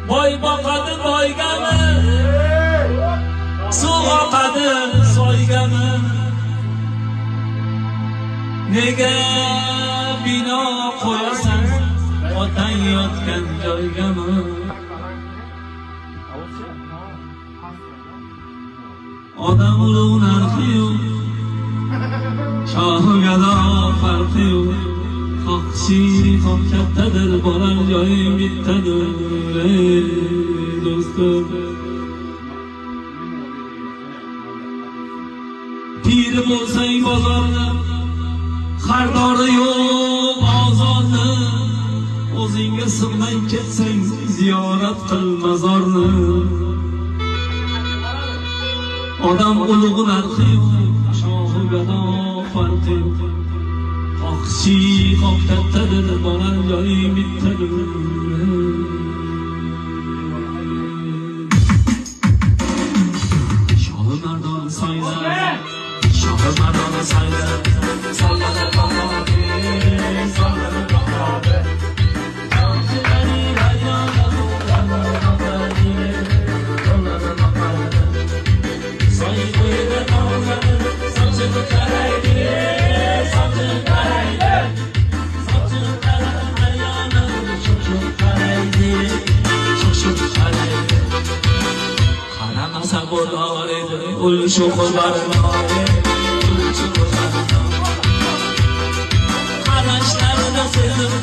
boy boqadi boygami, suv oqadi soygami, nega bino qo'yasan otang yotgan joygami? Odam ulug' narxi yo'q, shoh gado farqi yo'q. Xohishi ham kattadir, borar joying bittadir, ey do'stim. Piri bo'lsang bozorda, xardori yo'q ozorni. O'zingga sig'may ketsang, ziyorat qil mazorni. Odam ulug' narxi yo'q, shoh gado farqi yo'q. Xohishi ham kattadir, borar joying bittadir. Shohi mardon sayla, shohi mardon sayla, sollana qo'moqi, sollana qo'moqi. Sollana ul shukur barnome, ul shukur barnome. Qarashlarida sezib